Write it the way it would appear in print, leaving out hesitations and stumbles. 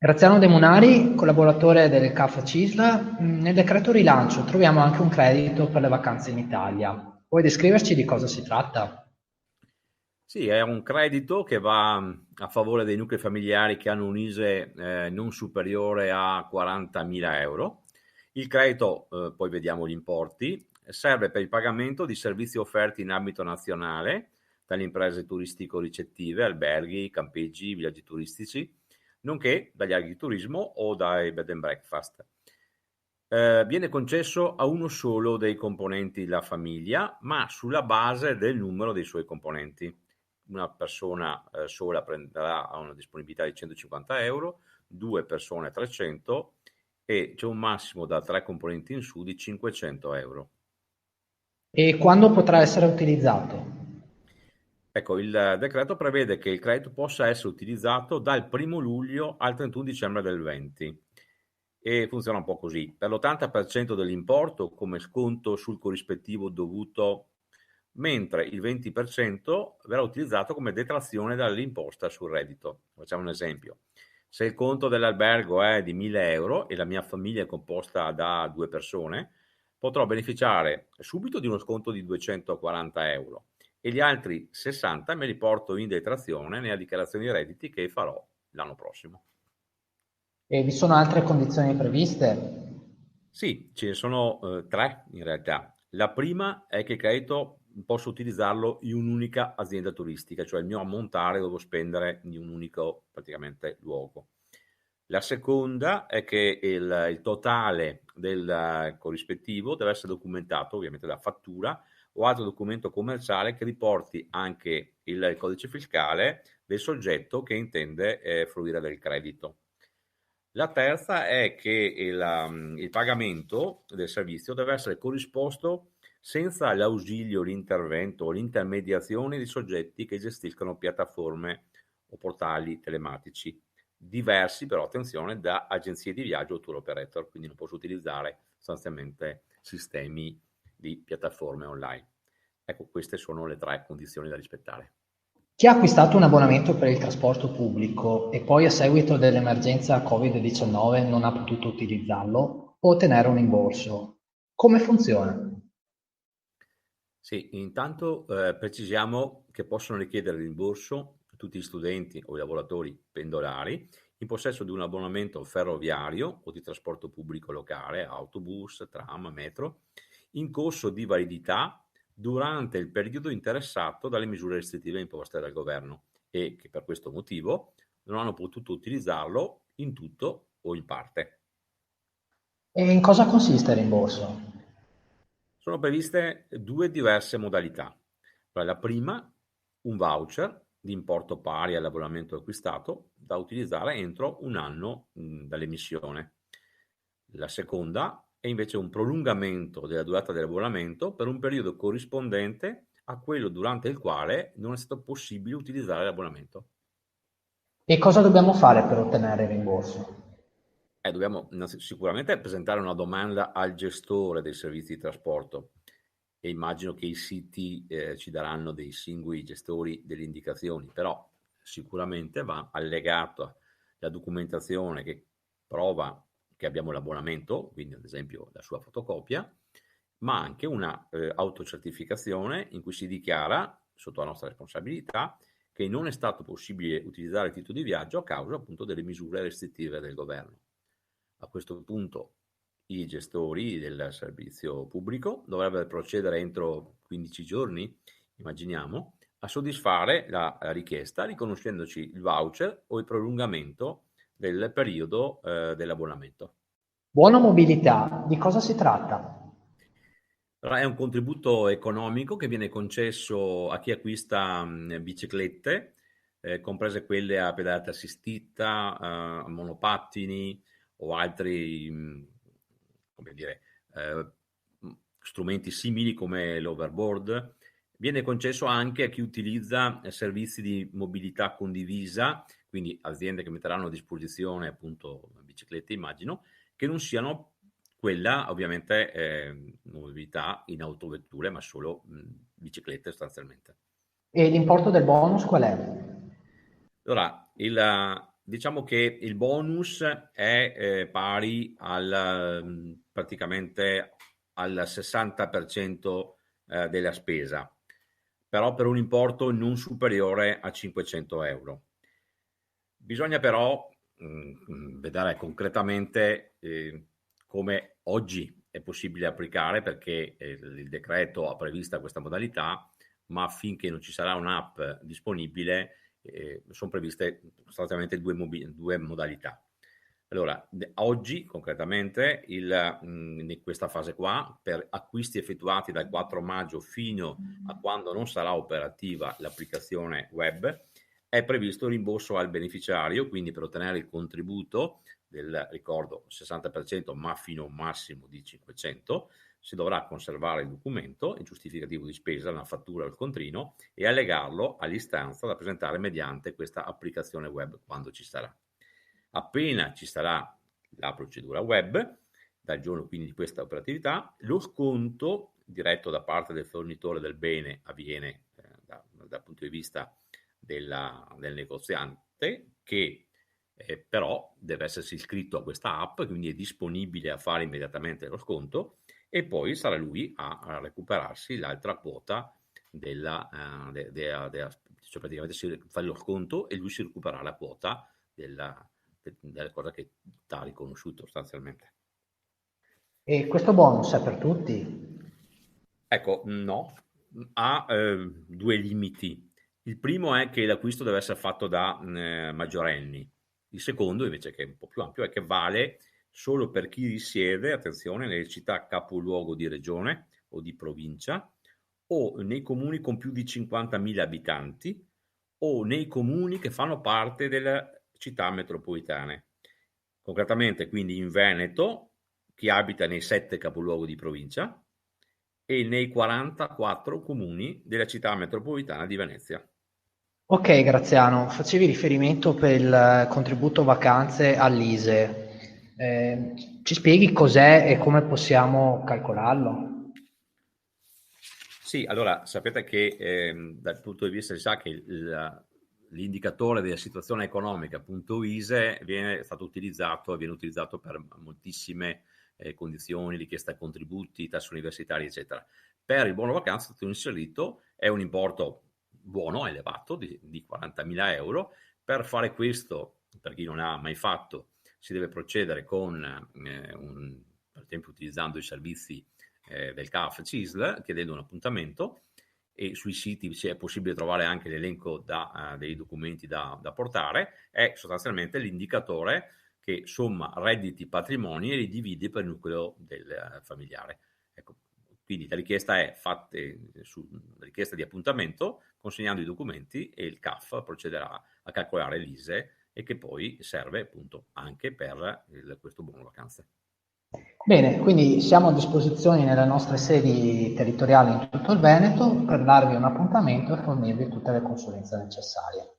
Graziano De Munari, collaboratore del CAF CISL. Nel decreto rilancio troviamo anche un credito per le vacanze in Italia. Puoi descriverci di cosa si tratta? Sì, è un credito che va a favore dei nuclei familiari che hanno un ISEE non superiore a 40.000 euro. Il credito, poi vediamo gli importi, serve per il pagamento di servizi offerti in ambito nazionale dalle imprese turistico-ricettive, alberghi, campeggi, villaggi turistici, nonché dagli agriturismo o dai bed and breakfast. Viene concesso a uno solo dei componenti della famiglia, ma sulla base del numero dei suoi componenti. Una persona sola prenderà ha una disponibilità di 150 euro, due persone 300 e c'è un massimo da tre componenti in su di 500 euro. E quando potrà essere utilizzato? Ecco, il decreto prevede che il credito possa essere utilizzato dal 1° luglio al 31 dicembre del 20 e funziona un po' così. Per l'80% dell'importo come sconto sul corrispettivo dovuto, mentre il 20% verrà utilizzato come detrazione dall'imposta sul reddito. Facciamo un esempio. Se il conto dell'albergo è di 1.000 euro e la mia famiglia è composta da due persone, potrò beneficiare subito di uno sconto di 240 euro e gli altri 60 me li porto in detrazione nella dichiarazione dei redditi che farò l'anno prossimo. E vi sono altre condizioni previste? Sì, ce ne sono tre in realtà. La prima è che il credito posso utilizzarlo in un'unica azienda turistica, cioè il mio ammontare devo spendere in un unico praticamente luogo. La seconda è che il totale del corrispettivo deve essere documentato, ovviamente da fattura o altro documento commerciale che riporti anche il codice fiscale del soggetto che intende fruire del credito. La terza è che il pagamento del servizio deve essere corrisposto senza l'ausilio, l'intervento o l'intermediazione di soggetti che gestiscono piattaforme o portali telematici, diversi però, attenzione, da agenzie di viaggio o tour operator, quindi non posso utilizzare sostanzialmente sistemi di piattaforme online. Ecco, queste sono le tre condizioni da rispettare. Chi ha acquistato un abbonamento per il trasporto pubblico e poi a seguito dell'emergenza Covid-19 non ha potuto utilizzarlo può ottenere un rimborso. Come funziona? Sì, intanto precisiamo che possono richiedere rimborso tutti gli studenti o i lavoratori pendolari in possesso di un abbonamento ferroviario o di trasporto pubblico locale, autobus, tram, metro, in corso di validità durante il periodo interessato dalle misure restrittive imposte dal governo e che per questo motivo non hanno potuto utilizzarlo in tutto o in parte. E in cosa consiste il rimborso? Sono previste due diverse modalità. La prima, un voucher di importo pari all'abbonamento acquistato da utilizzare entro un anno dall'emissione. La seconda è invece un prolungamento della durata dell'abbonamento per un periodo corrispondente a quello durante il quale non è stato possibile utilizzare l'abbonamento. E cosa dobbiamo fare per ottenere il rimborso? Dobbiamo sicuramente presentare una domanda al gestore dei servizi di trasporto e immagino che i siti ci daranno dei singoli gestori delle indicazioni, però sicuramente va allegata la documentazione che prova che abbiamo l'abbonamento, quindi ad esempio la sua fotocopia, ma anche una autocertificazione in cui si dichiara, sotto la nostra responsabilità, che non è stato possibile utilizzare il titolo di viaggio a causa appunto delle misure restrittive del governo. A questo punto i gestori del servizio pubblico dovrebbero procedere entro 15 giorni, immaginiamo, a soddisfare la richiesta riconoscendoci il voucher o il prolungamento del periodo dell'abbonamento. Buona mobilità, di cosa si tratta? Allora, è un contributo economico che viene concesso a chi acquista biciclette, comprese quelle a pedalata assistita, a monopattini o altri, come dire, eh, strumenti simili come l'overboard. Viene concesso anche a chi utilizza servizi di mobilità condivisa, quindi aziende che metteranno a disposizione appunto biciclette, immagino, che non siano quella ovviamente mobilità in autovetture, ma solo biciclette sostanzialmente. E l'importo del bonus qual è? Allora, diciamo che il bonus è pari praticamente al 60% della spesa, però per un importo non superiore a 500 euro. Bisogna però vedere concretamente come oggi è possibile applicare, perché il decreto ha prevista questa modalità, ma finché non ci sarà un'app disponibile sono previste sostanzialmente due modalità. Allora, oggi concretamente in questa fase qua, per acquisti effettuati dal 4 maggio fino a quando non sarà operativa l'applicazione web, è previsto il rimborso al beneficiario, quindi per ottenere il contributo del, ricordo, 60%, ma fino a un massimo di 500, si dovrà conservare il documento, il giustificativo di spesa, la fattura o il contrino, e allegarlo all'istanza da presentare mediante questa applicazione web quando ci sarà. Appena ci sarà la procedura web, dal giorno quindi di questa operatività, lo sconto diretto da parte del fornitore del bene avviene dal punto di vista del negoziante, che però deve essersi iscritto a questa app, quindi è disponibile a fare immediatamente lo sconto, e poi sarà lui a recuperarsi l'altra quota cioè praticamente si fa lo sconto e lui si recupera la quota della cosa che ti ha riconosciuto sostanzialmente. E questo bonus è per tutti? Ecco, no, ha due limiti. Il primo è che l'acquisto deve essere fatto da maggiorenni. Il secondo, invece, che è un po' più ampio, è che vale solo per chi risiede, attenzione, nelle città capoluogo di regione o di provincia, o nei comuni con più di 50.000 abitanti, o nei comuni che fanno parte delle città metropolitane. Concretamente, quindi in Veneto, chi abita nei 7 capoluoghi di provincia, e nei 44 comuni della città metropolitana di Venezia. Ok, Graziano, facevi riferimento per il contributo vacanze all'ISEE. Ci spieghi cos'è e come possiamo calcolarlo? Sì, allora sapete che dal punto di vista si sa che l'indicatore della situazione economica, appunto ISEE, viene utilizzato per moltissime condizioni, richiesta contributi, tasse universitarie, eccetera. Per il buono vacanza è stato inserito, è un importo buono, elevato, di 40.000 euro. Per fare questo, per chi non ha mai fatto, si deve procedere con, per esempio, utilizzando i servizi del CAF CISL, chiedendo un appuntamento, e sui siti è possibile trovare anche l'elenco dei documenti da portare. È sostanzialmente l'indicatore che somma redditi, patrimoni e li divide per il nucleo del familiare. Ecco, quindi la richiesta è fatta su richiesta di appuntamento, consegnando i documenti, e il CAF procederà a calcolare l'ISEE, e che poi serve appunto anche per questo buono vacanze. Bene, quindi siamo a disposizione nelle nostre sedi territoriali in tutto il Veneto per darvi un appuntamento e fornirvi tutte le consulenze necessarie.